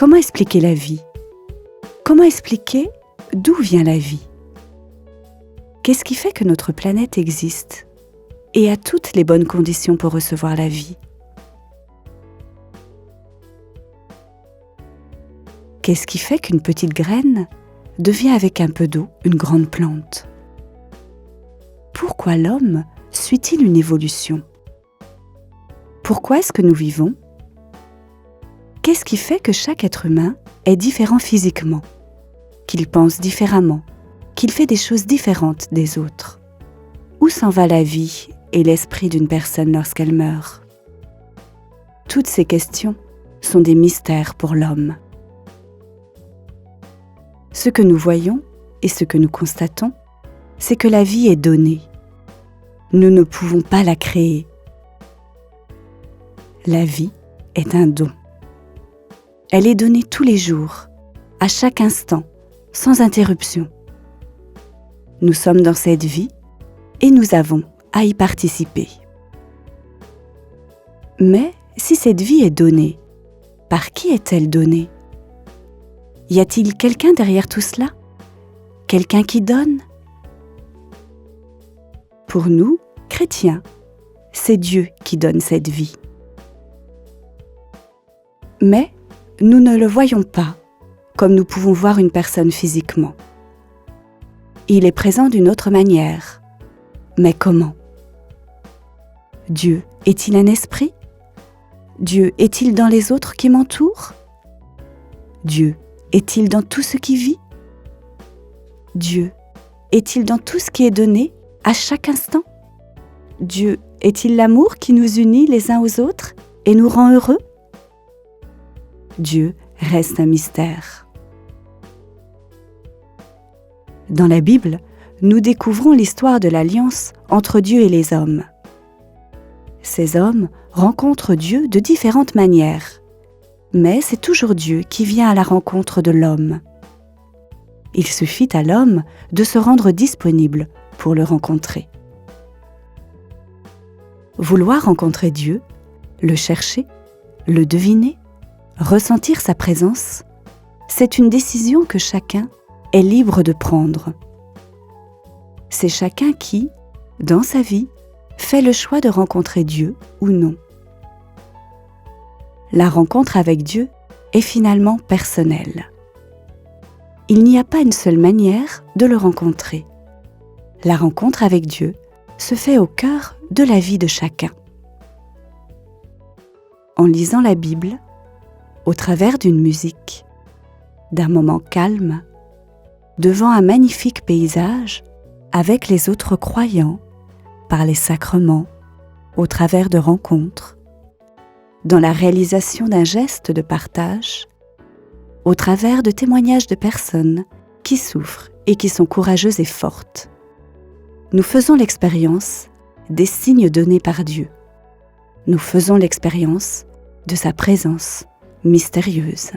Comment expliquer la vie? Comment expliquer d'où vient la vie? Qu'est-ce qui fait que notre planète existe et a toutes les bonnes conditions pour recevoir la vie? Qu'est-ce qui fait qu'une petite graine devient avec un peu d'eau une grande plante? Pourquoi l'homme suit-il une évolution? Pourquoi est-ce que nous vivons? Qu'est-ce qui fait que chaque être humain est différent physiquement, qu'il pense différemment, qu'il fait des choses différentes des autres? Où s'en va la vie et l'esprit d'une personne lorsqu'elle meurt? Toutes ces questions sont des mystères pour l'homme. Ce que nous voyons et ce que nous constatons, c'est que la vie est donnée. Nous ne pouvons pas la créer. La vie est un don. Elle est donnée tous les jours, à chaque instant, sans interruption. Nous sommes dans cette vie et nous avons à y participer. Mais si cette vie est donnée, par qui est-elle donnée? Y a-t-il quelqu'un derrière tout cela? Quelqu'un qui donne? Pour nous, chrétiens, c'est Dieu qui donne cette vie. Mais nous ne le voyons pas comme nous pouvons voir une personne physiquement. Il est présent d'une autre manière. Mais comment? Dieu est-il un esprit? Dieu est-il dans les autres qui m'entourent? Dieu est-il dans tout ce qui vit? Dieu est-il dans tout ce qui est donné à chaque instant? Dieu est-il l'amour qui nous unit les uns aux autres et nous rend heureux? Dieu reste un mystère. Dans la Bible, nous découvrons l'histoire de l'alliance entre Dieu et les hommes. Ces hommes rencontrent Dieu de différentes manières, mais c'est toujours Dieu qui vient à la rencontre de l'homme. Il suffit à l'homme de se rendre disponible pour le rencontrer. Vouloir rencontrer Dieu, le chercher, le deviner, ressentir sa présence, c'est une décision que chacun est libre de prendre. C'est chacun qui, dans sa vie, fait le choix de rencontrer Dieu ou non. La rencontre avec Dieu est finalement personnelle. Il n'y a pas une seule manière de le rencontrer. La rencontre avec Dieu se fait au cœur de la vie de chacun. En lisant la Bible, au travers d'une musique, d'un moment calme, devant un magnifique paysage, avec les autres croyants, par les sacrements, au travers de rencontres, dans la réalisation d'un geste de partage, au travers de témoignages de personnes qui souffrent et qui sont courageuses et fortes. Nous faisons l'expérience des signes donnés par Dieu. Nous faisons l'expérience de sa présence mystérieuse.